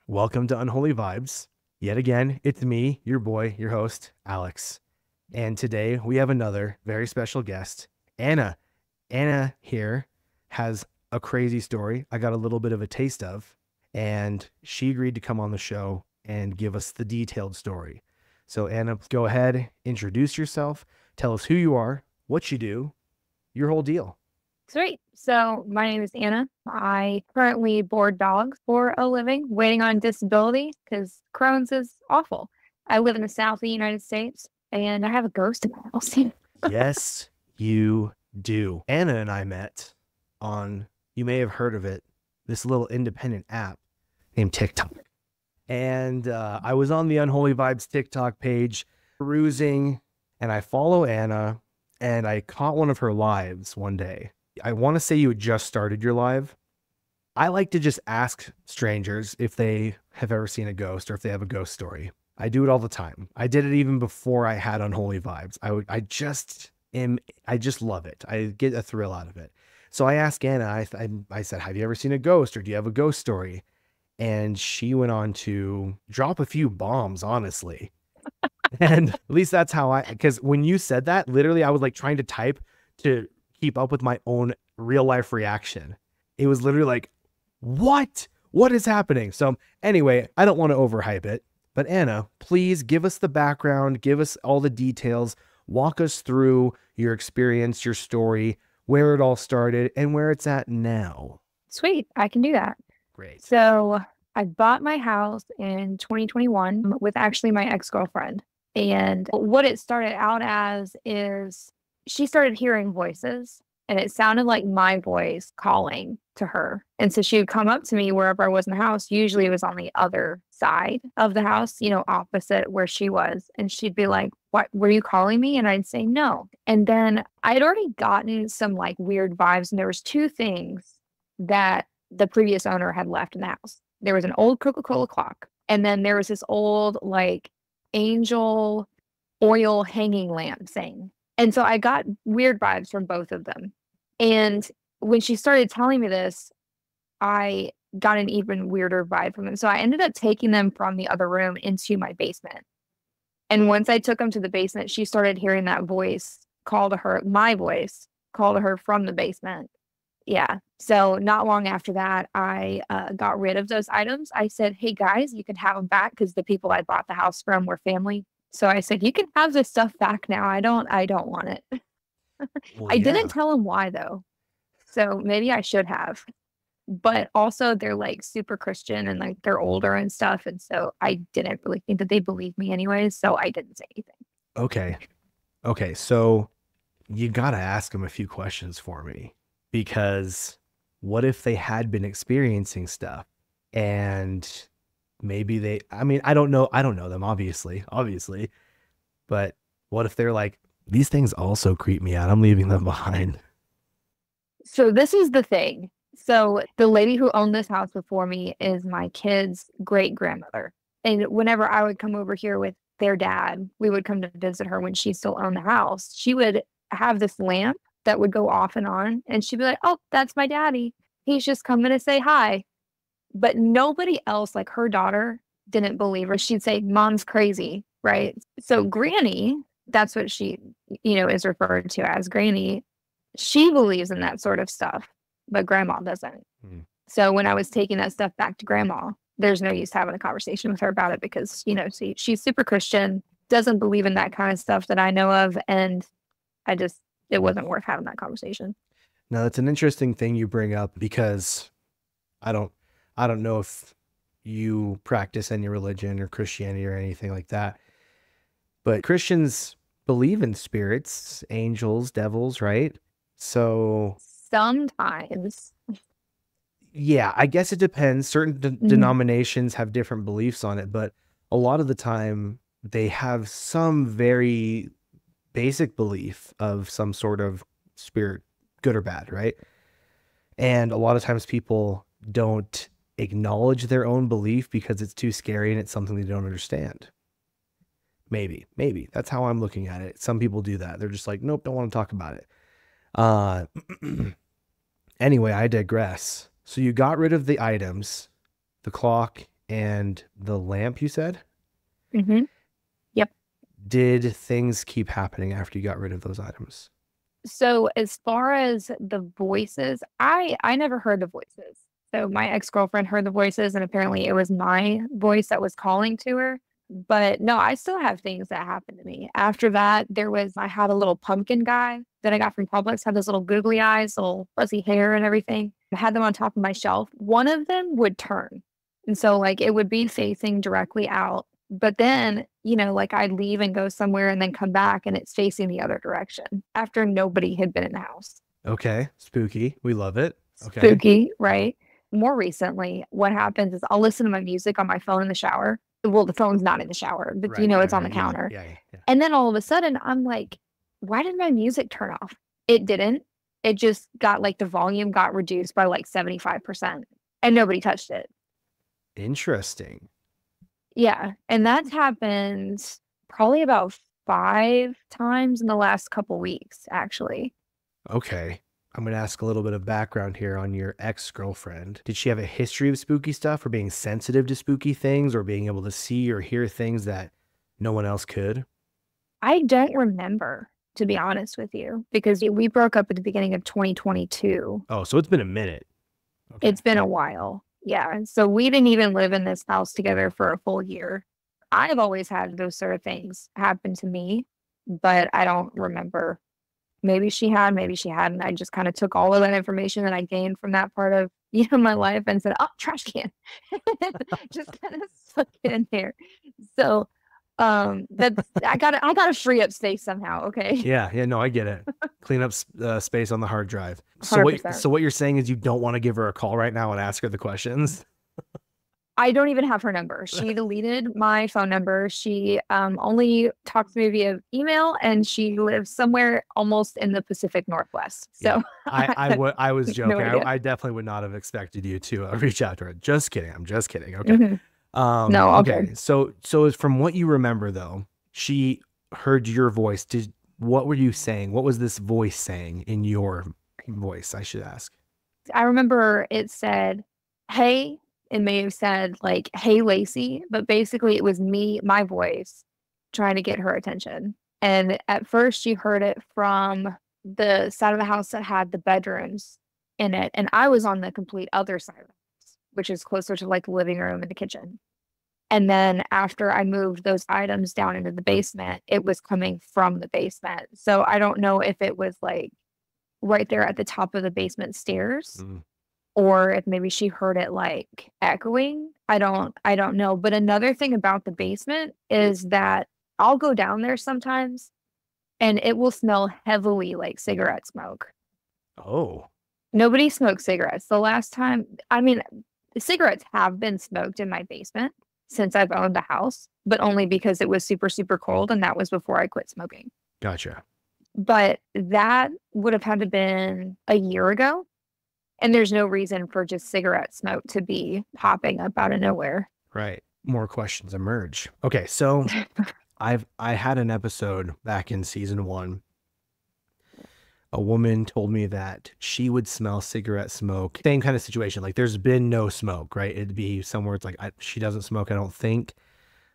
Welcome to Unholy Vibes. Yet again, it's me, your boy, your host, Alex. And today we have another very special guest, Anna. Anna here has a crazy story I got a little bit of a taste of, and she agreed to come on the show and give us the detailed story. So Anna, go ahead, introduce yourself, tell us who you are, what you do, your whole deal. Sweet. So my name is Anna. I currently board dogs for a living, waiting on disability because Crohn's is awful. I live in the South of the United States and I have a ghost in my house. Yes, you do. Anna and I met on, you may have heard of it, this little independent app named TikTok. And I was on the Unholy Vibes TikTok page perusing, and I follow Anna, and I caught one of her lives one day. I want to say you had just started your live. I like to just ask strangers if they have ever seen a ghost or if they have a ghost story. I do it all the time. I did it even before I had Unholy Vibes. I just love it. I get a thrill out of it. So I asked Anna, I said, have you ever seen a ghost or do you have a ghost story? And she went on to drop a few bombs, honestly. And at least that's how because when you said that, literally, I was like trying to type to keep up with my own real life reaction. It was literally like, what? What is happening? So anyway, I don't want to overhype it, but Anna, please give us the background, give us all the details, walk us through your experience, your story, where it all started and where it's at now. Sweet. I can do that. Great. So I bought my house in 2021 with actually my ex-girlfriend. And what it started out as is she started hearing voices and it sounded like my voice calling to her. And so she would come up to me wherever I was in the house. Usually it was on the other side of the house, opposite where she was. And she'd be like, "What, were you calling me?" And I'd say no. And then I had already gotten some like weird vibes. And there was two things that the previous owner had left in the house. There was an old Coca-Cola clock. And then there was this old like angel oil hanging lamp thing. And so I got weird vibes from both of them. And when she started telling me this, I got an even weirder vibe from them. So I ended up taking them from the other room into my basement. And once I took them to the basement, she started hearing that voice call to her, my voice call to her from the basement. Yeah. So not long after that, I got rid of those items. I said, "Hey guys, you can have them back," because the people I bought the house from were family. So I said, "You can have this stuff back now. I don't want it." Well, I yeah. didn't tell them why though. So maybe I should have. But also they're like super Christian and like they're older and stuff. And so I didn't really think that they believed me anyways. So I didn't say anything. Okay. Okay. So you got to ask them a few questions for me because what if they had been experiencing stuff and maybe I mean, I don't know. I don't know them, obviously, but what if they're like, these things also creep me out. I'm leaving them behind. So this is the thing. So the lady who owned this house before me is my kid's great grandmother. And whenever I would come over here with their dad, we would come to visit her when she still owned the house. She would have this lamp that would go off and on. And she'd be like, "Oh, that's my daddy. He's just coming to say hi." But nobody else, like her daughter, didn't believe her. She'd say, "Mom's crazy." Right. So Granny, that's what she, is referred to as Granny. She believes in that sort of stuff, but Grandma doesn't. Hmm. So when I was taking that stuff back to Grandma, there's no use having a conversation with her about it because, she's super Christian, doesn't believe in that kind of stuff that I know of. And it wasn't worth having that conversation. Now that's an interesting thing you bring up because I don't, I don't know if you practice any religion or Christianity or anything like that, but Christians believe in spirits, angels, devils, right? So Sometimes. yeah, I guess it depends. Certain Mm. denominations have different beliefs on it, but a lot of the time they have some very basic belief of some sort of spirit, good or bad, right? And a lot of times people don't acknowledge their own belief because it's too scary and it's something they don't understand. Maybe that's how I'm looking at it. Some people do that. They're just like, nope, don't want to talk about it. Uh, anyway, I digress. So you got rid of the items, the clock and the lamp, you said? Mm-hmm. Yep. Did things keep happening after you got rid of those items? So as far as the voices, I never heard the voices. So my ex-girlfriend heard the voices, and apparently it was my voice that was calling to her. But no, I still have things that happened to me. After that, I had a little pumpkin guy that I got from Publix, had those little googly eyes, little fuzzy hair and everything. I had them on top of my shelf. One of them would turn. And so like it would be facing directly out. But then, like I'd leave and go somewhere and then come back and it's facing the other direction after nobody had been in the house. Okay. Spooky. We love it. Okay. Spooky, right? More recently, what happens is I'll listen to my music on my phone in the shower. Well, the phone's not in the shower, but Right. it's on the Right. Yeah. counter. Yeah. Yeah. And then all of a sudden, I'm like, why did my music turn off? It didn't. It just got like the volume got reduced by like 75% and nobody touched it. Interesting. Yeah. And that's happened probably about 5 times in the last couple weeks, actually. Okay. I'm going to ask a little bit of background here on your ex-girlfriend. Did she have a history of spooky stuff or being sensitive to spooky things or being able to see or hear things that no one else could? I don't remember, to be honest with you, because we broke up at the beginning of 2022. Oh, so it's been a minute. Okay. It's been a while. Yeah. And so we didn't even live in this house together for a full year. I've always had those sort of things happen to me, but I don't remember. Maybe she had, maybe she hadn't. I just kind of took all of that information that I gained from that part of, my life and said, oh, trash can. Just kind of stuck it in there. So that's I gotta free up space somehow. Okay. Yeah, no, I get it. Clean up space on the hard drive. So 100%. what you're saying is you don't want to give her a call right now and ask her the questions? I don't even have her number. She deleted my phone number. She only talks to me via email, and she lives somewhere almost in the Pacific Northwest. So yeah. I was joking. No I definitely would not have expected you to reach out to her. Just kidding. I'm just kidding. Okay. No, okay. So from what you remember though, she heard your voice. What were you saying? What was this voice saying in your voice, I should ask? I remember it said, hey. It may have said like, hey, Lacey, but basically it was me, my voice, trying to get her attention. And at first she heard it from the side of the house that had the bedrooms in it. And I was on the complete other side of the house, which is closer to like the living room and the kitchen. And then after I moved those items down into the basement, it was coming from the basement. So I don't know if it was like right there at the top of the basement stairs. Or if maybe she heard it like echoing. I don't know. But another thing about the basement is that I'll go down there sometimes and it will smell heavily like cigarette smoke. Oh. Nobody smokes cigarettes. The last time, cigarettes have been smoked in my basement since I've owned the house, but only because it was super, super cold, and that was before I quit smoking. Gotcha. But that would have had to been a year ago. And there's no reason for just cigarette smoke to be popping up out of nowhere. Right. More questions emerge. Okay, so I had an episode back in season 1. A woman told me that she would smell cigarette smoke. Same kind of situation. Like there's been no smoke, right? It'd be somewhere it's like she doesn't smoke, I don't think.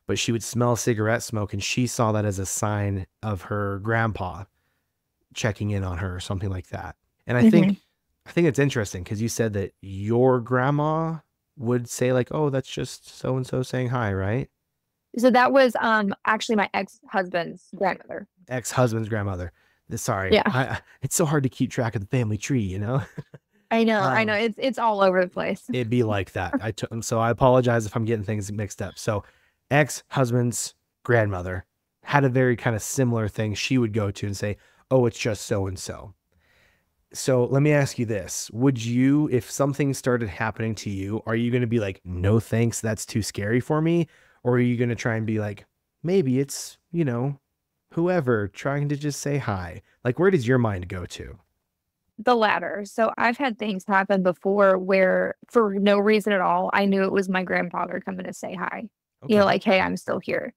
But she would smell cigarette smoke, and she saw that as a sign of her grandpa checking in on her or something like that. And I think it's interesting because you said that your grandma would say like, oh, that's just so-and-so saying hi, right? So that was actually my ex-husband's grandmother. Ex-husband's grandmother. Sorry. Yeah. It's so hard to keep track of the family tree, I know. It's all over the place. It'd be like that. So I apologize if I'm getting things mixed up. So ex-husband's grandmother had a very kind of similar thing she would go to and say, oh, it's just so-and-so. So let me ask you this. Would you, if something started happening to you, are you going to be like, no, thanks, that's too scary for me? Or are you going to try and be like, maybe it's, whoever trying to just say hi? Like, where does your mind go to? The latter. So I've had things happen before where for no reason at all, I knew it was my grandfather coming to say hi. Okay. Like, hey, I'm still here.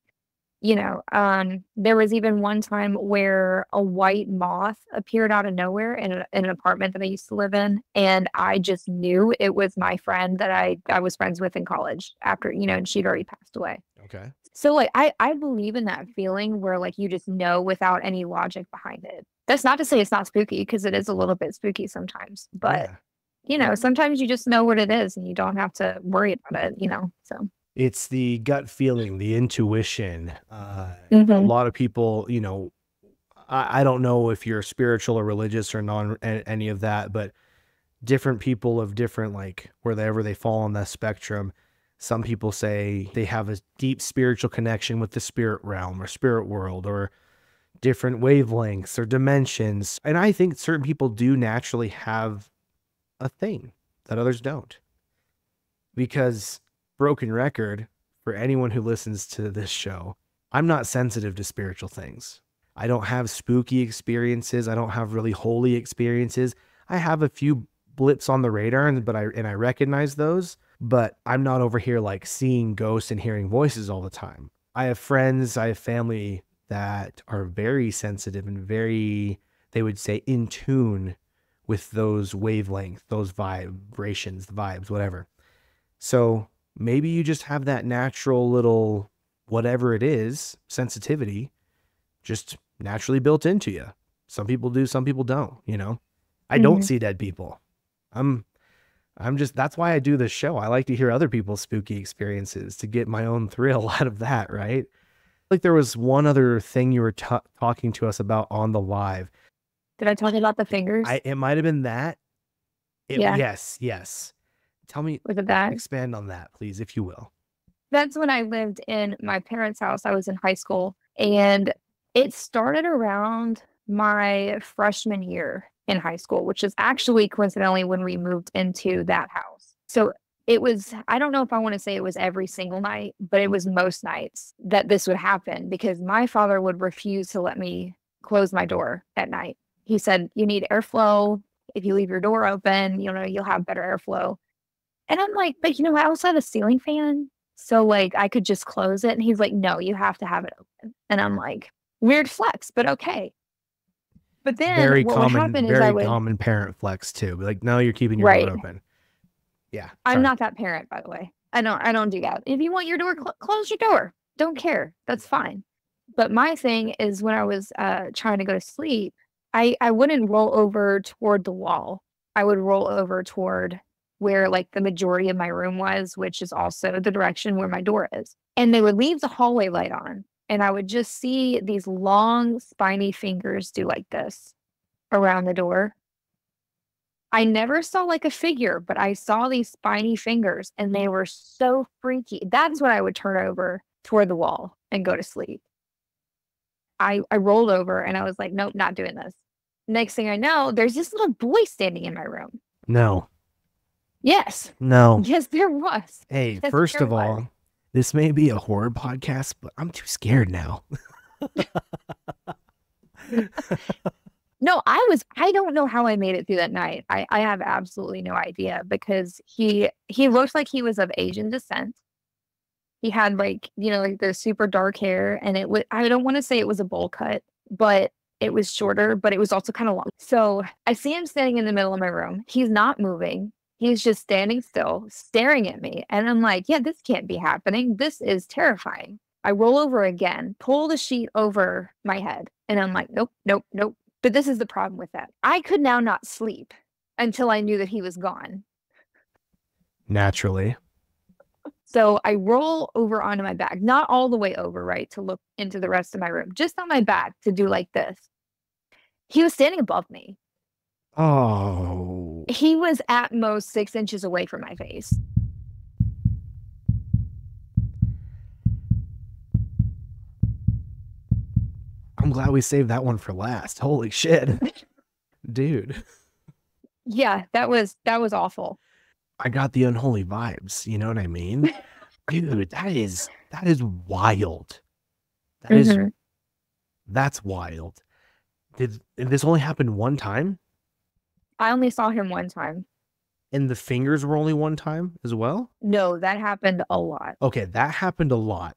There was even one time where a white moth appeared out of nowhere in an apartment that I used to live in. And I just knew it was my friend that I was friends with in college after, and she'd already passed away. Okay. So like, I believe in that feeling where like, you just know without any logic behind it. That's not to say it's not spooky, because it is a little bit spooky sometimes, but sometimes you just know what it is and you don't have to worry about it, so. It's the gut feeling, the intuition. A Mhm. lot of people, I don't know if you're spiritual or religious or any of that, but different people of different, like wherever they fall on that spectrum. Some people say they have a deep spiritual connection with the spirit realm or spirit world, or different wavelengths or dimensions. And I think certain people do naturally have a thing that others don't. Because, broken record for anyone who listens to this show, I'm not sensitive to spiritual things. I don't have spooky experiences. I don't have really holy experiences. I have a few blips on the radar, and I recognize those, but I'm not over here like seeing ghosts and hearing voices all the time. I have friends, I have family that are very sensitive and very, they would say, in tune with those wavelengths, those vibrations, the vibes, whatever. So maybe you just have that natural little, whatever it is, sensitivity, just naturally built into you. Some people do, some people don't, I don't see dead people. I'm just, that's why I do this show. I like to hear other people's spooky experiences to get my own thrill out of that, right? Like there was one other thing you were talking to us about on the live. Did I talk about the fingers? It might have been that. Yeah. Yes. Tell me, Was it that? expand on that, please, if you will. That's when I lived in my parents' house. I was in high school, and it started around my freshman year in high school, which is actually coincidentally when we moved into that house. So it was, I don't know if I want to say it was every single night, but it was most nights that this would happen, because my father would refuse to let me close my door at night. He said, you need airflow. If you leave your door open, you'll have better airflow. And I'm like, but I also have a ceiling fan. So like I could just close it. And he's like, no, you have to have it open. And I'm like, weird flex, but okay. But then Very what common, would happen is very common parent flex too. Like, no, you're keeping your door open. Yeah. I'm not that parent, by the way. I don't do that. If you want your door, close your door. Don't care. That's fine. But my thing is, when I was trying to go to sleep, I wouldn't roll over toward the wall. I would roll over toward where like the majority of my room was, which is also the direction where my door is. And they would leave the hallway light on, and I would just see these long spiny fingers do like this around the door. I never saw like a figure, but I saw these spiny fingers, and they were so freaky. That's when I would turn over toward the wall and go to sleep. I rolled over and I was like, nope, not doing this. Next thing I know, there's this little boy standing in my room. No. Yes. No. Yes, there was. Hey, Yes, first there of was. all, this may be a horror podcast, but I'm too scared now. No, I don't know how I made it through that night. I have absolutely no idea, because he looked like he was of Asian descent. He had like, like the super dark hair, and I don't want to say it was a bowl cut, but it was shorter, but it was also kind of long. So I see him standing in the middle of my room. He's not moving. He's just standing still, staring at me. And I'm like, yeah, this can't be happening. This is terrifying. I roll over again, pull the sheet over my head, and I'm like, nope, nope, nope. But this is the problem with that. I could now not sleep until I knew that he was gone. Naturally. So I roll over onto my back, not all the way over, right, to look into the rest of my room, just on my back to do like this. He was standing above me. Oh. He was at most 6 inches away from my face. I'm glad we saved that one for last. Holy shit. Dude. Yeah, that was awful. I got the unholy vibes. You know what I mean? Dude, that is wild. That's wild. Did this only happen one time? I only saw him one time. And the fingers were only one time as well? No, that happened a lot. Okay, that happened a lot.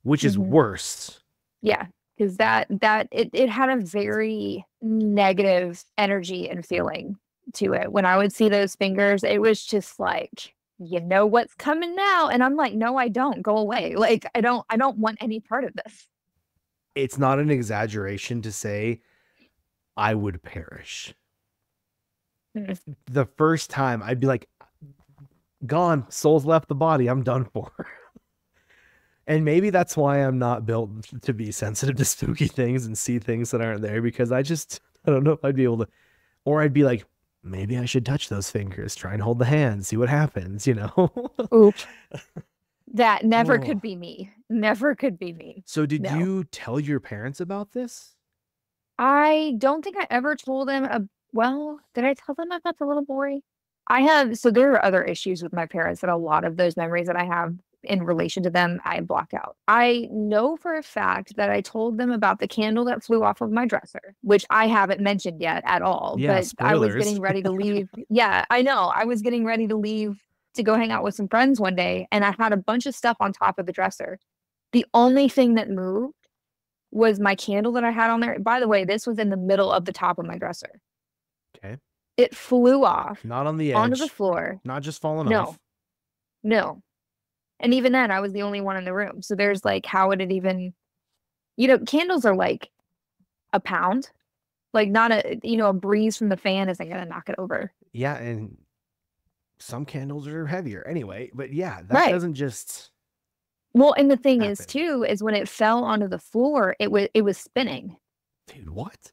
which is worse. Yeah, because it had a very negative energy and feeling to it. When I would see those fingers, it was just like, you know what's coming now. And I'm like, no, I don't. Go away. Like, I don't want any part of this. It's not an exaggeration to say I would perish. The first time I'd be like, gone, soul's left the body, I'm done for. And maybe that's why I'm not built to be sensitive to spooky things and see things that aren't there, because I don't know if I'd be able to, or I'd be like, maybe I should touch those fingers, try and hold the hand, see what happens, you know? Oop. That never could be me. Never could be me. So did you tell your parents about this? I don't think I ever told them. Well, did I tell them about the little boy? So there are other issues with my parents, that a lot of those memories that I have in relation to them, I block out. I know for a fact that I told them about the candle that flew off of my dresser, which I haven't mentioned yet at all. Yeah, but spoilers. I was getting ready to leave. Yeah, I know. I was getting ready to leave to go hang out with some friends one day, and I had a bunch of stuff on top of the dresser. The only thing that moved was my candle that I had on there. By the way, this was in the middle of the top of my dresser. Okay. It flew off. Not on the edge. Onto the floor. Not just falling off. No. And even then, I was the only one in the room. So there's like, how would it even, candles are like a pound. Like not a breeze from the fan isn't going to knock it over. Yeah. And some candles are heavier anyway. But yeah, that doesn't just. Well, and the thing is too, is when it fell onto the floor, it was spinning. Dude, what?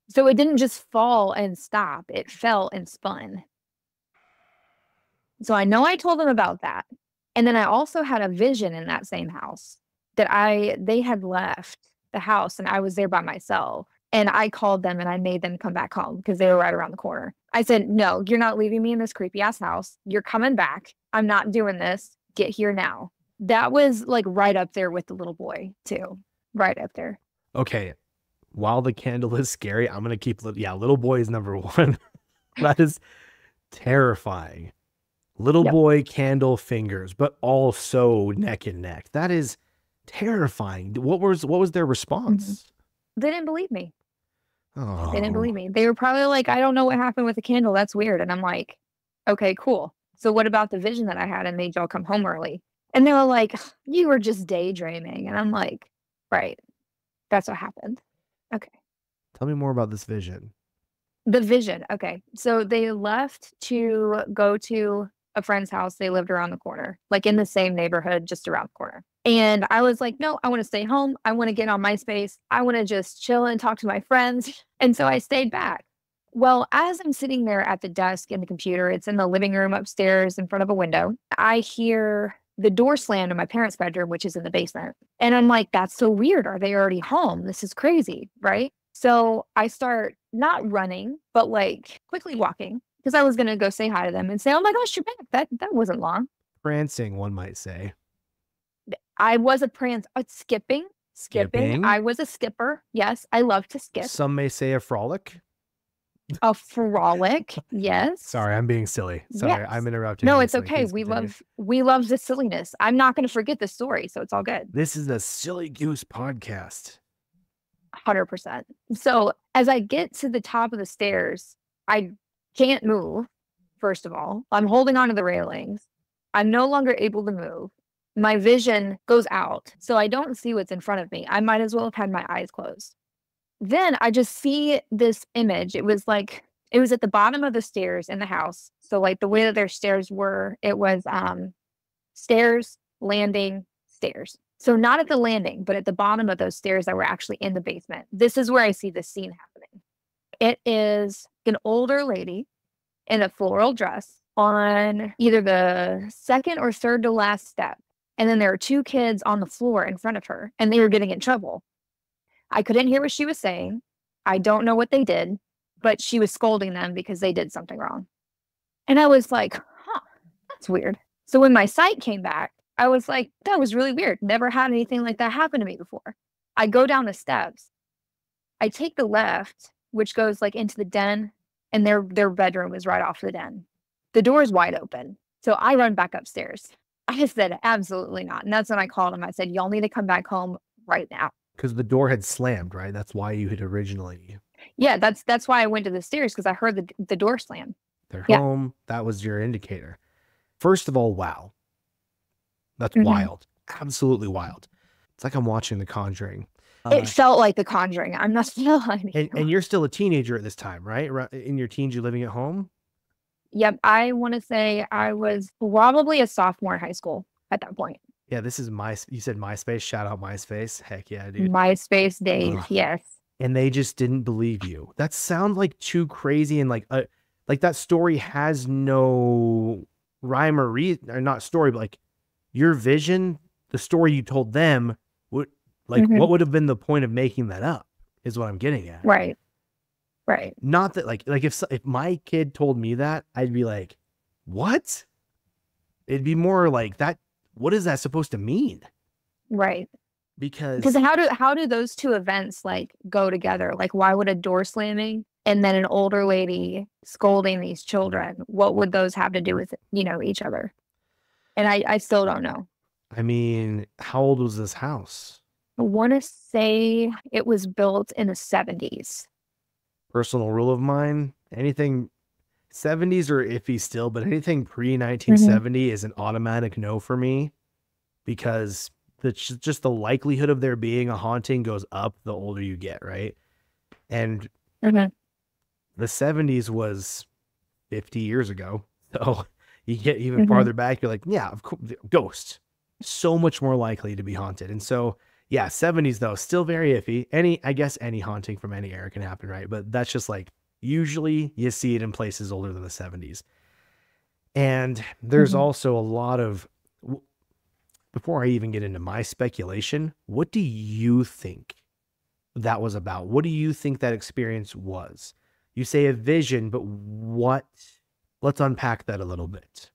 So it didn't just fall and stop. It fell and spun. So I know I told them about that. And then I also had a vision in that same house that they had left the house and I was there by myself. And I called them and I made them come back home because they were right around the corner. I said, no, you're not leaving me in this creepy ass house. You're coming back. I'm not doing this. Get here now. That was like right up there with the little boy too. Right up there. Okay. While the candle is scary, I'm going to keep, little boy is number one. That is terrifying. Little boy candle fingers, but also neck and neck. That is terrifying. What was their response? They didn't believe me. Oh. They didn't believe me. They were probably like, I don't know what happened with the candle. That's weird. And I'm like, okay, cool. So what about the vision that I had and made y'all come home early? And they were like, you were just daydreaming. And I'm like, right. That's what happened. Okay. Tell me more about this vision. The vision. Okay. So they left to go to a friend's house. They lived around the corner, like in the same neighborhood, just around the corner. And I was like, no, I want to stay home. I want to get on MySpace. I want to just chill and talk to my friends. And so I stayed back. Well, as I'm sitting there at the desk in the computer, it's in the living room upstairs in front of a window. I hear the door slammed in my parents' bedroom, which is in the basement. And I'm like, that's so weird. Are they already home? This is crazy, right? So I start not running, but like quickly walking because I was going to go say hi to them and say, oh my gosh, you're back. That wasn't long. Prancing, one might say. I was a skipping. I was a skipper. Yes, I love to skip. Some may say a frolic. A frolic, yes. Sorry, I'm being silly. Sorry, yes. I'm interrupting. No, it's okay. We love the silliness. I'm not going to forget the story, so it's all good. This is the Silly Goose podcast. 100%. So as I get to the top of the stairs, I can't move. First of all, I'm holding onto the railings. I'm no longer able to move. My vision goes out, so I don't see what's in front of me. I might as well have had my eyes closed. Then I just see this image. It was at the bottom of the stairs in the house. So like the way that their stairs were, it was stairs, landing, stairs. So not at the landing, but at the bottom of those stairs that were actually in the basement. This is where I see this scene happening. It is an older lady in a floral dress on either the second or third to last step. And then there are two kids on the floor in front of her, and they were getting in trouble. I couldn't hear what she was saying. I don't know what they did, but she was scolding them because they did something wrong. And I was like, that's weird. So when my sight came back, I was like, that was really weird. Never had anything like that happen to me before. I go down the steps. I take the left, which goes like into the den, and their bedroom is right off the den. The door is wide open. So I run back upstairs. I said, absolutely not. And that's when I called him. I said, y'all need to come back home right now. Because the door had slammed, right? That's why you had originally. Yeah, that's why I went to the stairs, because I heard the door slam. They're Yeah. home. That was your indicator. First of all, wow. That's Mhm. wild. Absolutely wild. It's like I'm watching The Conjuring. It felt like The Conjuring. I'm not lying. And you're still a teenager at this time, right? In your teens, you're living at home? Yep. I want to say I was probably a sophomore in high school at that point. Yeah, this is you said MySpace. Shout out MySpace. Heck yeah, dude. MySpace days. Ugh. Yes. And they just didn't believe you. That sounds like too crazy, and like that story has no rhyme or reason, or not story, but like your vision, the story you told them, would what would have been the point of making that up is what I'm getting at. Right. Right. Not that like if my kid told me that, I'd be like, what? It'd be more like that. What is that supposed to mean? Right. Because how do those two events like go together? Like, why would a door slamming and then an older lady scolding these children, what would those have to do with, each other? And I still don't know. I mean, how old was this house? I want to say it was built in the 70s. Personal rule of mine, anything 70s are iffy still, but anything pre-1970 is an automatic no for me, because just the likelihood of there being a haunting goes up the older you get, right? And the 70s was 50 years ago. So you get even farther back, you're like, yeah, of course, ghosts. So much more likely to be haunted. And so, yeah, 70s though, still very iffy. I guess any haunting from any era can happen, right? But that's just like, usually you see it in places older than the 70s. And there's also a lot of, before I even get into my speculation, what do you think that was about? What do you think that experience was? You say a vision, but what? Let's unpack that a little bit.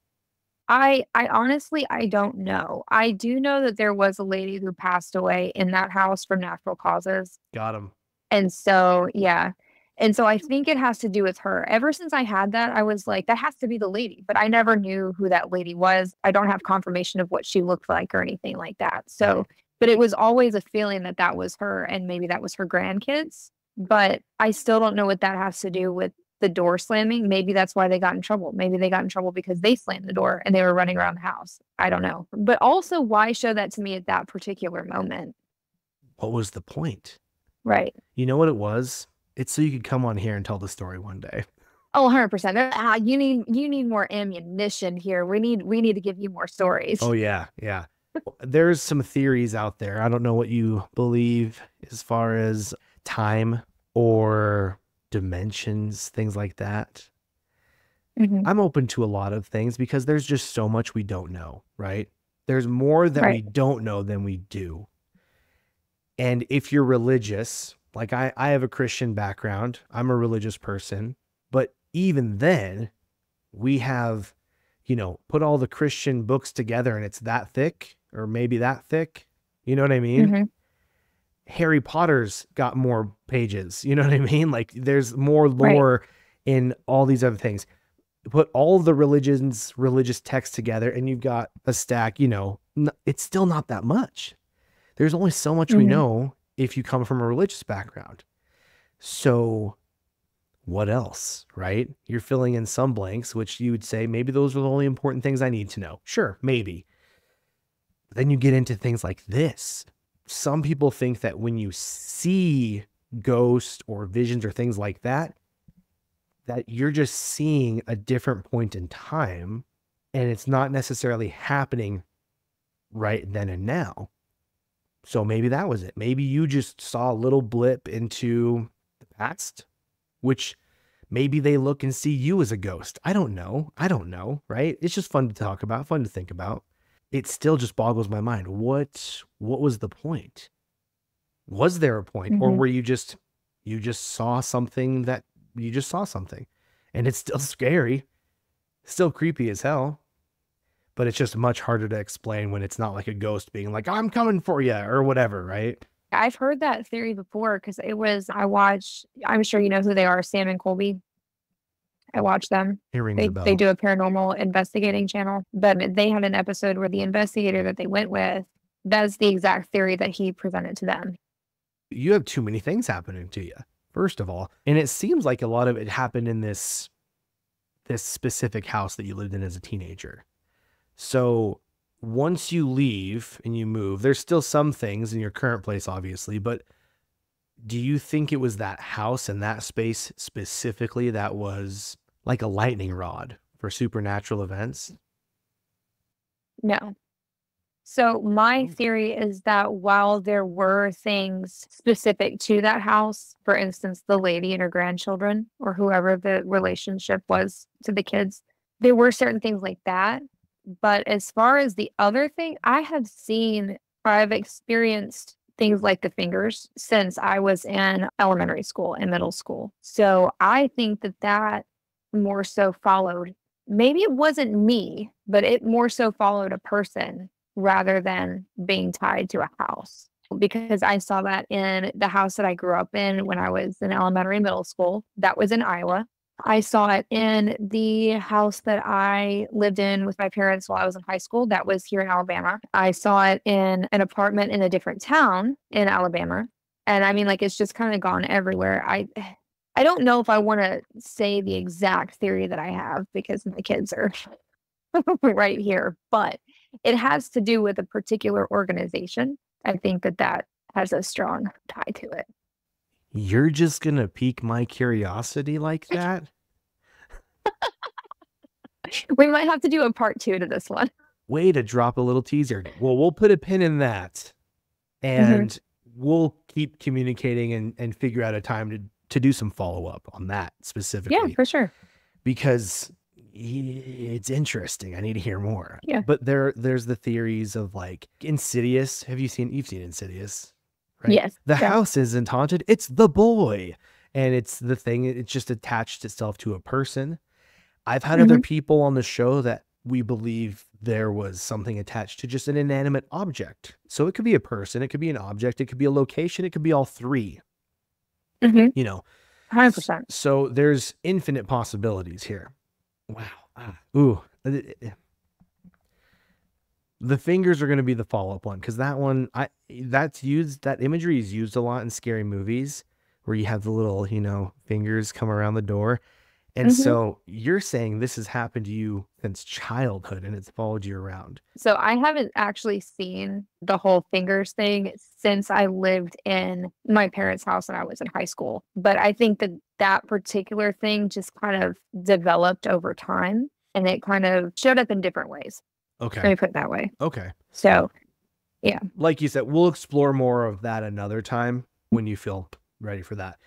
I honestly, I don't know. I do know that there was a lady who passed away in that house from natural causes. Got him. And so, yeah. And so I think it has to do with her. Ever since I had that, I was like, that has to be the lady. But I never knew who that lady was. I don't have confirmation of what she looked like or anything like that. So, but it was always a feeling that that was her, and maybe that was her grandkids. But I still don't know what that has to do with the door slamming. Maybe that's why they got in trouble. Maybe they got in trouble because they slammed the door and they were running around the house. I don't know. But also, why show that to me at that particular moment? What was the point? Right. You know what it was? It's so you could come on here and tell the story one day. Oh, 100%. You need more ammunition here. We need to give you more stories. Oh yeah, yeah. There's some theories out there. I don't know what you believe as far as time or dimensions, things like that. I'm open to a lot of things because there's just so much we don't know, right? There's more that we don't know than we do. And if you're religious, like I have a Christian background, I'm a religious person, but even then we have, put all the Christian books together and it's that thick or maybe that thick. You know what I mean? Harry Potter's got more pages. You know what I mean? Like there's more lore in all these other things. Put all the religious texts together and you've got a stack, it's still not that much. There's only so much we know if you come from a religious background. So what else, right? You're filling in some blanks, which you would say, maybe those are the only important things I need to know. Sure, maybe. But then you get into things like this. Some people think that when you see ghosts or visions or things like that, that you're just seeing a different point in time and it's not necessarily happening right then and now. So maybe that was it. Maybe you just saw a little blip into the past, which maybe they look and see you as a ghost. I don't know, right? It's just fun to talk about, fun to think about. It still just boggles my mind. What was the point? Was there a point? Or were you just saw something and it's still scary, still creepy as hell, but it's just much harder to explain when it's not like a ghost being like, I'm coming for you or whatever, right? I've heard that theory before because I'm sure you know who they are, Sam and Colby. I watch them. It rings a They bell. do a paranormal investigating channel, but they had an episode where the investigator that they went with, that's the exact theory that he presented to them. You have too many things happening to you, first of all. And it seems like a lot of it happened in this specific house that you lived in as a teenager. So once you leave and you move, there's still some things in your current place, obviously, but do you think it was that house and that space specifically that was like a lightning rod for supernatural events? No. So my theory is that while there were things specific to that house, for instance, the lady and her grandchildren or whoever the relationship was to the kids, there were certain things like that. But as far as the other thing, I've experienced things like the fingers since I was in elementary school and middle school. So I think that more so followed, maybe it wasn't me, but it more so followed a person rather than being tied to a house. Because I saw that in the house that I grew up in when I was in elementary and middle school. That was in Iowa. I saw it in the house that I lived in with my parents while I was in high school. That was here in Alabama. I saw it in an apartment in a different town in Alabama. And I mean, like, it's just kind of gone everywhere. I don't know if I want to say the exact theory that I have because my kids are right here, but it has to do with a particular organization. I think that has a strong tie to it. You're just going to pique my curiosity like that? We might have to do a part 2 to this one. Way to drop a little teaser. Well, we'll put a pin in that and we'll keep communicating and figure out a time to do some follow-up on that specifically. Yeah, for sure. Because it's interesting. I need to hear more. Yeah. But there's the theories of like Insidious. You've seen Insidious, right? Yes. The house isn't haunted. It's the boy. And it's the thing. It's just attached itself to a person. I've had other people on the show that we believe there was something attached to just an inanimate object. So it could be a person. It could be an object. It could be a location. It could be all three. You know, 100%. So there's infinite possibilities here. Wow. Ooh. The fingers are going to be the follow-up one because that one, that imagery is used a lot in scary movies where you have the little, fingers come around the door. And so you're saying this has happened to you since childhood and it's followed you around. So I haven't actually seen the whole fingers thing since I lived in my parents' house when I was in high school. But I think that particular thing just kind of developed over time and it kind of showed up in different ways. Okay. Let me put it that way. Okay. So, yeah. Like you said, we'll explore more of that another time when you feel ready for that.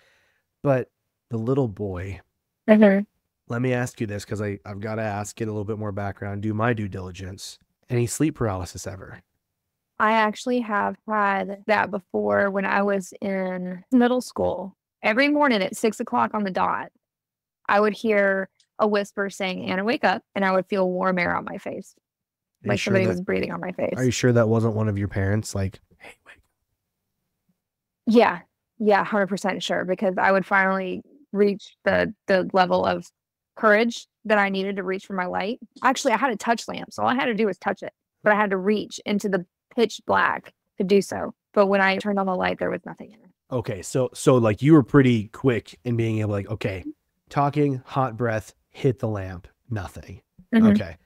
But the little boy... Let me ask you this because I've got to ask, get a little bit more background, do my due diligence. Any sleep paralysis ever? I actually have had that before when I was in middle school. Every morning at 6 o'clock on the dot, I would hear a whisper saying, "Anna, wake up," and I would feel warm air on my face. Like somebody was breathing on my face. Are you sure that wasn't one of your parents? Like, hey, wake up. Yeah. Yeah, 100% sure. Because I would finally reach the level of courage that I needed to reach for my light. Actually, I had a touch lamp, so all I had to do was touch it, but I had to reach into the pitch black to do so. But when I turned on the light, there was nothing in it. Okay, so like you were pretty quick in being able, like, okay, talking, hot breath, hit the lamp, nothing. Okay.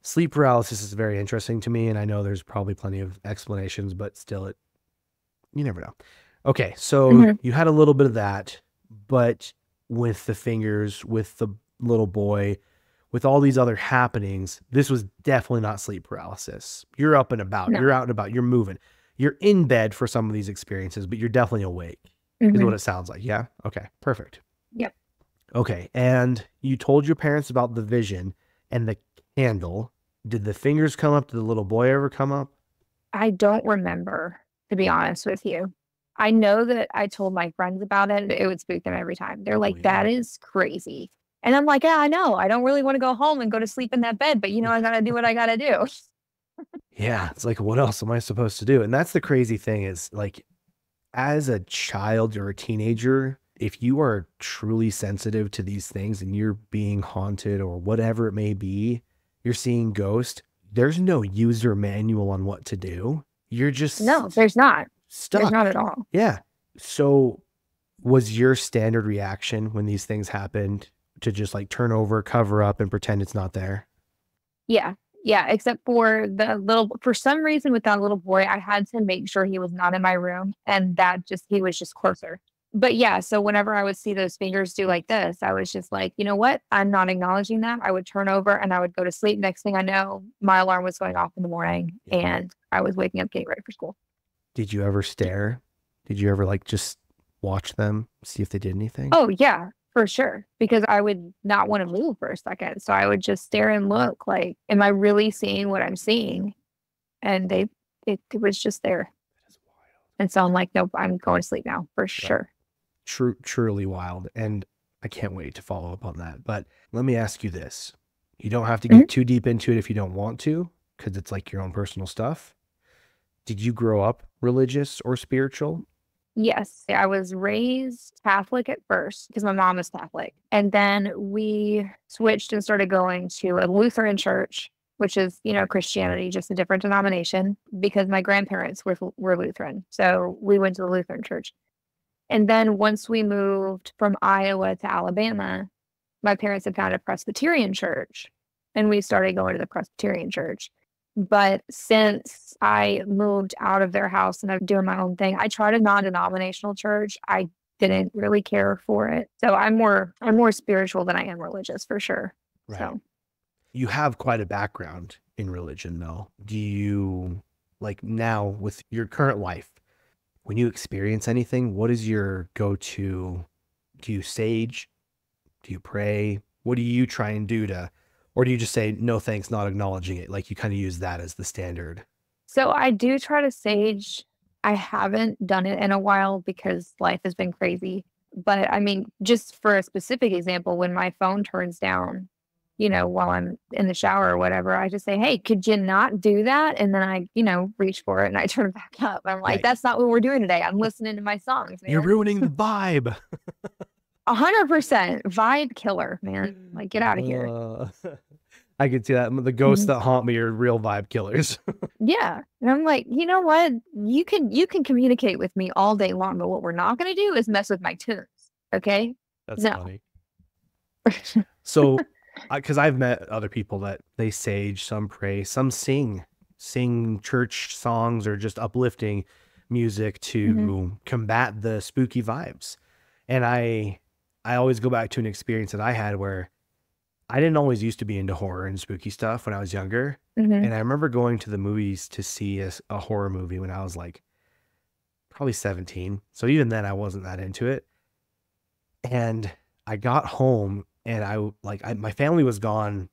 Sleep paralysis is very interesting to me, and I know there's probably plenty of explanations, but still, you never know. Okay, so you had a little bit of that. But with the fingers, with the little boy, with all these other happenings, this was definitely not sleep paralysis. You're up and about. No. You're out and about. You're moving. You're in bed for some of these experiences, but you're definitely awake is what it sounds like. Yeah? Okay, perfect. Yep. Okay, and you told your parents about the vision and the candle. Did the fingers come up? Did the little boy ever come up? I don't remember, to be honest with you. I know that I told my friends about it. It would spook them every time. They're like, that is crazy. And I'm like, yeah, I know. I don't really want to go home and go to sleep in that bed, but I got to do what I got to do. Yeah. It's like, what else am I supposed to do? And that's the crazy thing is like, as a child or a teenager, if you are truly sensitive to these things and you're being haunted or whatever it may be, you're seeing ghosts, there's no user manual on what to do. You're just No, there's not. There's stuck. not at all. Yeah. So was your standard reaction when these things happened to just like turn over, cover up, and pretend it's not there? Yeah. Yeah. Except for for some reason with that little boy, I had to make sure he was not in my room and he was just closer. But yeah, so whenever I would see those fingers do like this, I was just like, you know what? I'm not acknowledging that. I would turn over and I would go to sleep. Next thing I know, my alarm was going off in the morning and I was waking up getting ready for school. Did you ever stare? Did you ever like just watch them, see if they did anything? Oh, yeah, for sure. Because I would not want to move for a second. So I would just stare and look like, am I really seeing what I'm seeing? And it was just there. And so I'm like, nope, I'm going to sleep now for sure. Truly wild. And I can't wait to follow up on that. But let me ask you this. You don't have to get too deep into it if you don't want to, because it's like your own personal stuff. Did you grow up religious or spiritual? Yes, I was raised Catholic at first because my mom is Catholic. And then we switched and started going to a Lutheran church, which is, Christianity, just a different denomination because my grandparents were Lutheran. So we went to the Lutheran church. And then once we moved from Iowa to Alabama, my parents had found a Presbyterian church and we started going to the Presbyterian church. But since I moved out of their house and I'm doing my own thing, I tried a non-denominational church. I didn't really care for it. So I'm more spiritual than I am religious for sure. Right. So you have quite a background in religion though. Do you, like now with your current life, when you experience anything, what is your go-to? Do you sage? Do you pray? What do you try and do or do you just say, no, thanks, not acknowledging it? Like you kind of use that as the standard. So I do try to sage. I haven't done it in a while because life has been crazy. But I mean, just for a specific example, when my phone turns down, while I'm in the shower or whatever, I just say, hey, could you not do that? And then I, reach for it and I turn it back up. I'm like, that's not what we're doing today. I'm listening to my songs, man. You're ruining the vibe. 100% vibe killer, man. Like, get out of here. I can see that. The ghosts that haunt me are real vibe killers. Yeah. And I'm like, you know what? You can communicate with me all day long, but what we're not going to do is mess with my tunes. Okay? That's funny. So, because I've met other people that they sage, some pray, some sing church songs or just uplifting music to combat the spooky vibes. And I always go back to an experience that I had where I didn't always used to be into horror and spooky stuff when I was younger. And I remember going to the movies to see a horror movie when I was like probably 17. So even then I wasn't that into it. And I got home and my family was gone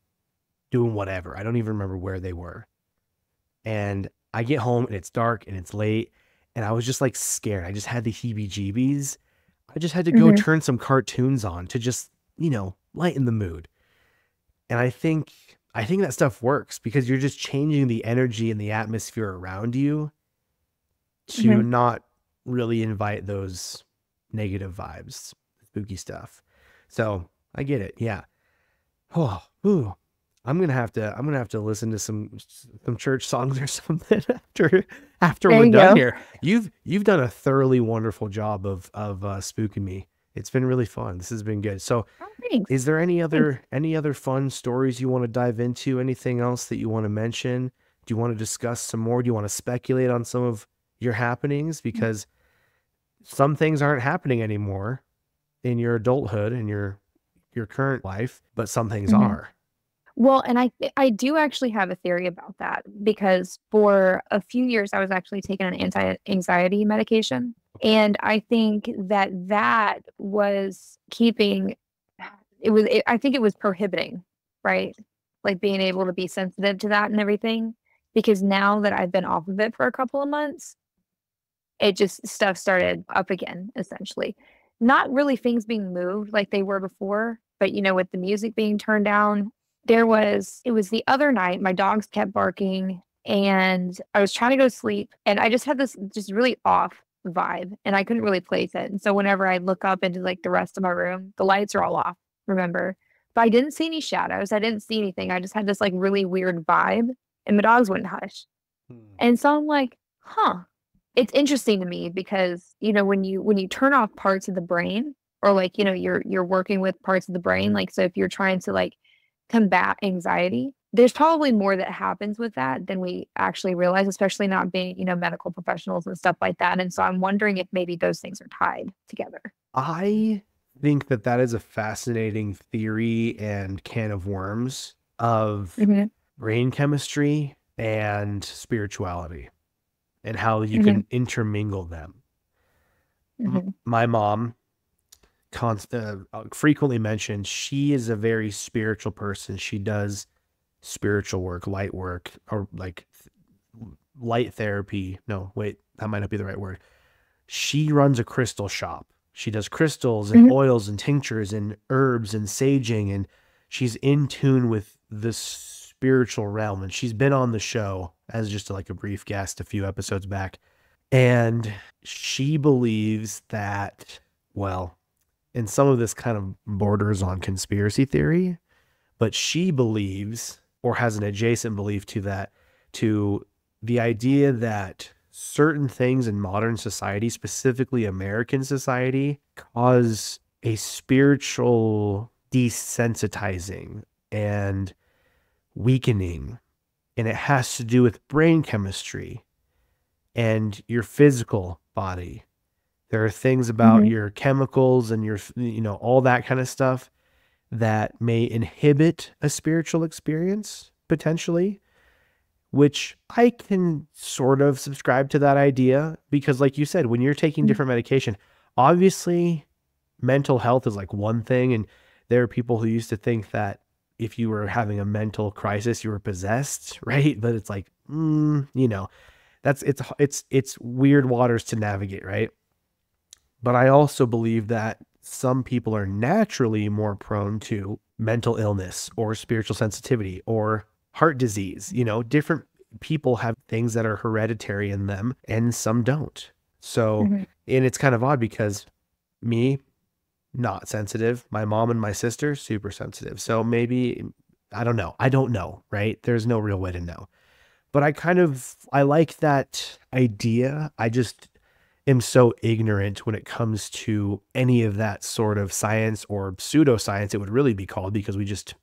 doing whatever. I don't even remember where they were. And I get home and it's dark and it's late and I was just like scared. I just had the heebie-jeebies. I just had to go turn some cartoons on to just, lighten the mood. And I think that stuff works because you're just changing the energy and the atmosphere around you to not really invite those negative vibes, spooky stuff. So I get it. Yeah. Oh, ooh. I'm gonna have to listen to some church songs or something after we're done here. You've done a thoroughly wonderful job of spooking me. It's been really fun. This has been good. So is there any other fun stories you want to dive into? Anything else that you want to mention? Do you want to discuss some more? Do you want to speculate on some of your happenings? Because some things aren't happening anymore in your adulthood and your current life, but some things are. Well, and I do actually have a theory about that because for a few years I was actually taking an anti-anxiety medication. And I think that was I think it was prohibiting, right? Like being able to be sensitive to that and everything. Because now that I've been off of it for a couple of months, stuff started up again, essentially. Not really things being moved like they were before, but with the music being turned down, it was the other night, my dogs kept barking and I was trying to go to sleep and I just had this just really off vibe, and I couldn't really place it. And so whenever I look up into like the rest of my room, the lights are all off, remember? But I didn't see any shadows. I didn't see anything. I just had this like really weird vibe, and my dogs wouldn't hush. And so I'm like, huh. It's interesting to me because, you know, when you turn off parts of the brain, or like, you know, you're working with parts of the brain, like, so if you're trying to like combat anxiety, there's probably more that happens with that than we actually realize, especially not being, you know, medical professionals and stuff like that. And so I'm wondering if maybe those things are tied together. I think that that is a fascinating theory and can of worms of brain chemistry and spirituality and how you can intermingle them. My mom frequently mentioned she is a very spiritual person. She does spiritual work, light work, or like light therapy. No, wait, that might not be the right word. She runs a crystal shop. She does crystals and oils and tinctures and herbs and saging, and she's in tune with the spiritual realm. And she's been on the show as just like a brief guest a few episodes back. And she believes that, well, and some of this kind of borders on conspiracy theory, but she believes, or has an adjacent belief to that, to the idea that certain things in modern society, specifically American society, cause a spiritual desensitizing and weakening. And it has to do with brain chemistry and your physical body. There are things about your chemicals and your, you know, all that kind of stuff that may inhibit a spiritual experience potentially, which I can sort of subscribe to that idea because, like you said, when you're taking different medication, obviously mental health is like one thing. And there are people who used to think that if you were having a mental crisis, you were possessed, right? But it's like, you know, it's weird waters to navigate, right? But I also believe that some people are naturally more prone to mental illness or spiritual sensitivity or heart disease. You know, different people have things that are hereditary in them and some don't. So, and it's kind of odd because me, not sensitive. My mom and my sister, super sensitive. So maybe, I don't know, right? There's no real way to know. But I like that idea. I just am so ignorant when it comes to any of that sort of science or pseudoscience, it would really be called, because we just,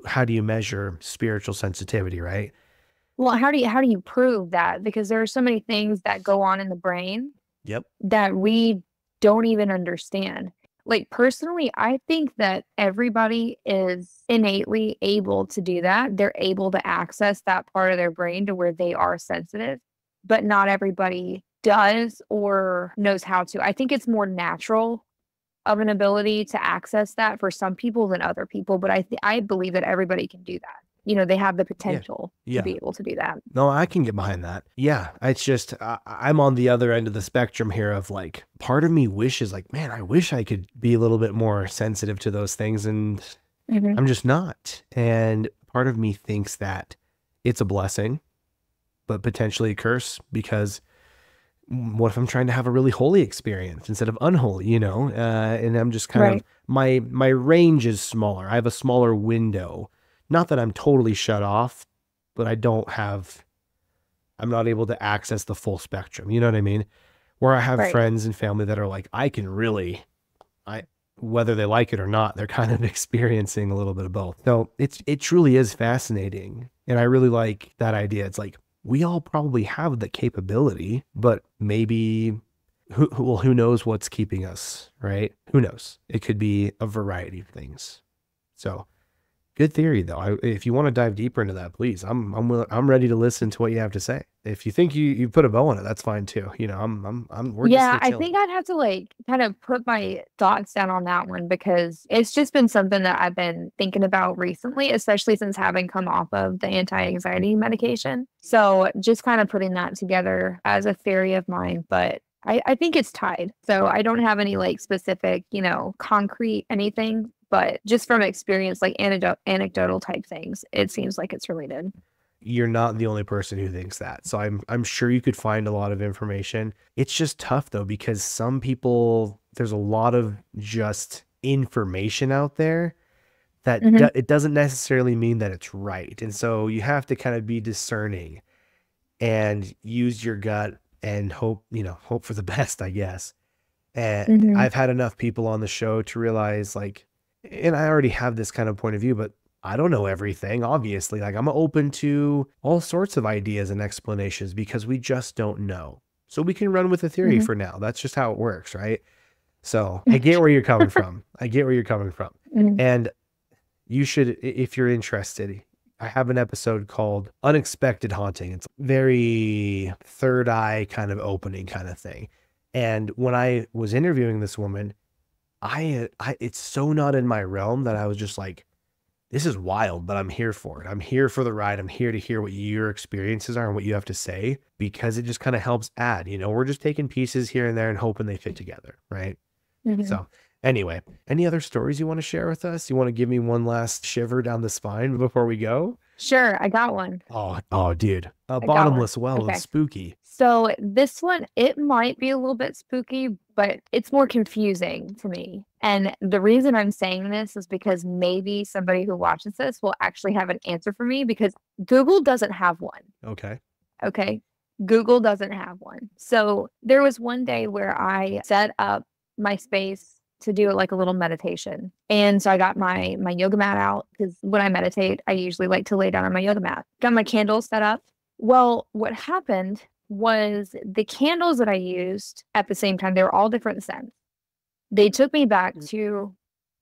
how do you measure spiritual sensitivity, right? Well, how do you prove that? Because there are so many things that go on in the brain that we don't even understand. Like personally, I think that everybody is innately able to do that. They're able to access that part of their brain to where they are sensitive, but not everybody does or knows how to. I think it's more natural of an ability to access that for some people than other people, but I believe that everybody can do that. You know, they have the potential to be able to do that. No, I can get behind that. Yeah. It's just, I'm on the other end of the spectrum here of like, part of me wishes like, man, I wish I could be a little bit more sensitive to those things. And I'm just not. And part of me thinks that it's a blessing, but potentially a curse, because what if I'm trying to have a really holy experience instead of unholy, you know? And I'm just kind of, my range is smaller. I have a smaller window. Not that I'm totally shut off, but I'm not able to access the full spectrum. You know what I mean? Where I have friends and family that are like, whether they like it or not, they're kind of experiencing a little bit of both. So it truly is fascinating. And I really like that idea. It's like, we all probably have the capability, but maybe who knows what's keeping us, right? Who knows? It could be a variety of things. So good theory though. If you want to dive deeper into that, please, I'm ready to listen to what you have to say. If you think you put a bow on it, that's fine too. You know, we're just I think I'd have to like kind of put my thoughts down on that one, because it's just been something that I've been thinking about recently, especially since having come off of the anti-anxiety medication. So just kind of putting that together as a theory of mine, but I think it's tied. So I don't have any like specific, you know, concrete anything, but just from experience, like anecdotal type things, it seems like it's related. you're not the only person who thinks that. So I'm sure you could find a lot of information. It's just tough though, because some people, there's a lot of just information out there that Mhm. it doesn't necessarily mean that it's right. And so you have to kind of be discerning and use your gut and hope, hope for the best, I guess. And Mhm. I've had enough people on the show to realize, like, and I already have this kind of point of view, but I don't know everything, obviously. Like, I'm open to all sorts of ideas and explanations because we just don't know. So we can run with a theory Mhm. for now. That's just how it works, right? So I get where you're coming from. I get where you're coming from. Mhm. And you should, if you're interested, I have an episode called Unexpected Haunting. It's very third eye kind of opening kind of thing. And when I was interviewing this woman, I it's so not in my realm that I was just like, this is wild, but I'm here for it. I'm here for the ride. I'm here to hear what your experiences are and what you have to say, because it just kind of helps add, we're just taking pieces here and there and hoping they fit together. Right. Mhm. So anyway, any other stories you want to share with us? You want to give me one last shiver down the spine before we go? Sure, I got one. Oh, dude, a I got one. bottomless well of Okay. spooky. So this one, it might be a little bit spooky, but it's more confusing to me. And the reason I'm saying this is because maybe somebody who watches this will actually have an answer for me, because Google doesn't have one. Okay. Okay. Google doesn't have one. So there was one day where I set up my space to do like a little meditation. And so I got my yoga mat out, because when I meditate, I usually like to lay down on my yoga mat. Got my candles set up. Well, what happened was the candles that I used at the same time, they were all different scents. They took me back to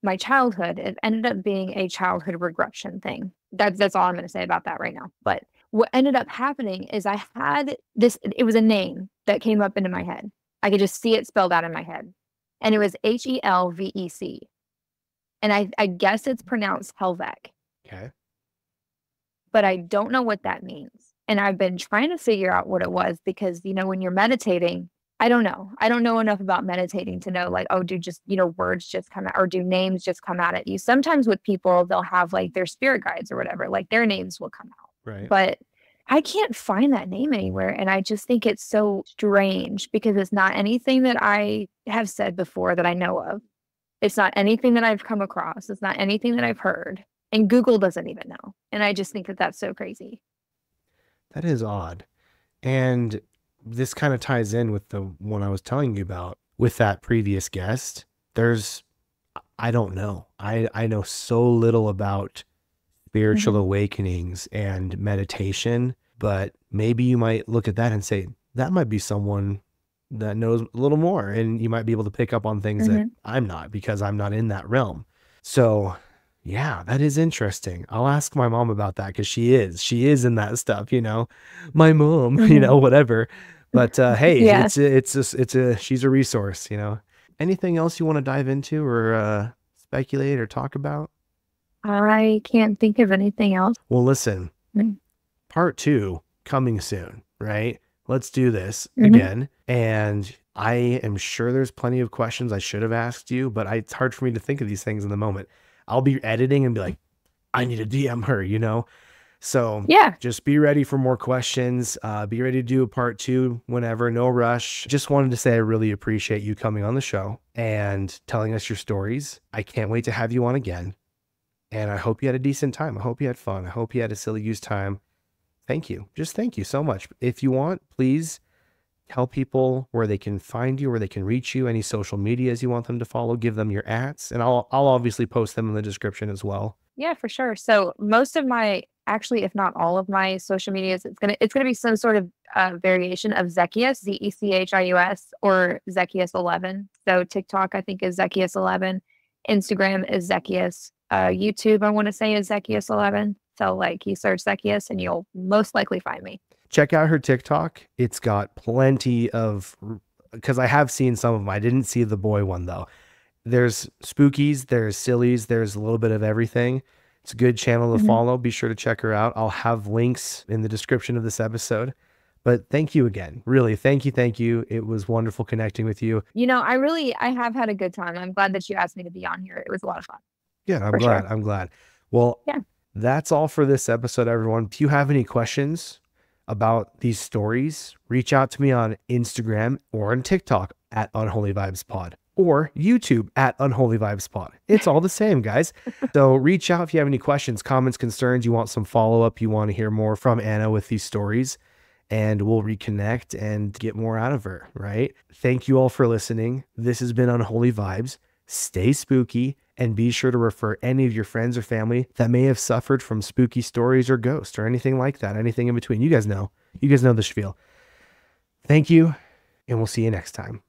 my childhood. It ended up being a childhood regression thing. That's all I'm going to say about that right now. But what ended up happening is I had this, it was a name that came up into my head. I could just see it spelled out in my head. And it was Helvec. And I guess it's pronounced Helvec, Okay. but I don't know what that means. And I've been trying to figure out what it was, because, when you're meditating, I don't know. I don't know enough about meditating to know, like, oh, do just, words just come out, or do names just come out at you? Sometimes with people, they'll have like their spirit guides or whatever, like their names will come out. Right. But I can't find that name anywhere. And I just think it's so strange, because it's not anything that I have said before that I know of. It's not anything that I've come across. It's not anything that I've heard. And Google doesn't even know. And I just think that that's so crazy. That is odd. And this kind of ties in with the one I was telling you about with that previous guest. I don't know. I know so little about spiritual awakenings and meditation, but maybe you might look at that and say, that might be someone that knows a little more, and you might be able to pick up on things that I'm not, because I'm not in that realm. So yeah, that is interesting. I'll ask my mom about that, because she is in that stuff, my mom, whatever. But hey, Yeah. she's a resource, Anything else you want to dive into or speculate or talk about? I can't think of anything else. Well, listen, Mm. part 2 coming soon, right? Let's do this again. And I am sure there's plenty of questions I should have asked you, but it's hard for me to think of these things in the moment. I'll be editing and be like, I need to DM her, So Yeah. just be ready for more questions. Be ready to do a part 2 whenever, no rush. Just wanted to say I really appreciate you coming on the show and telling us your stories. I can't wait to have you on again. And I hope you had a decent time. I hope you had fun. I hope you had a silly goose time. Thank you. Just thank you so much. If you want, please tell people where they can find you, where they can reach you, any social medias you want them to follow, give them your @, and I'll obviously post them in the description as well. Yeah, for sure. So most of my, actually, if not all of my social medias, it's gonna be some sort of variation of Zechius, Zechius, or Zechius11. So TikTok, I think, is Zechius11. Instagram is Zechius. YouTube, I want to say, is Zechius11. So like, you search Zechius and you'll most likely find me. Check out her TikTok. It's got plenty of, because I have seen some of them. I didn't see the boy one though. There's spookies, there's sillies, there's a little bit of everything. It's a good channel to follow. Be sure to check her out. I'll have links in the description of this episode. But thank you again. Really, thank you. Thank you. It was wonderful connecting with you. I have had a good time. I'm glad that you asked me to be on here. It was a lot of fun. Yeah, I'm For glad. sure. I'm glad. Well, Yeah. That's all for this episode, everyone. If you have any questions about these stories, reach out to me on Instagram or on TikTok at Unholy Vibes Pod, or YouTube at Unholy Vibes Pod. It's all the same, guys. So reach out if you have any questions, comments, concerns, you want some follow-up, you want to hear more from Anna with these stories, and we'll reconnect and get more out of her, right? Thank you all for listening. This has been Unholy Vibes. Stay spooky, and be sure to refer any of your friends or family that may have suffered from spooky stories or ghosts or anything like that, anything in between. You guys know the spiel. Thank you, and we'll see you next time.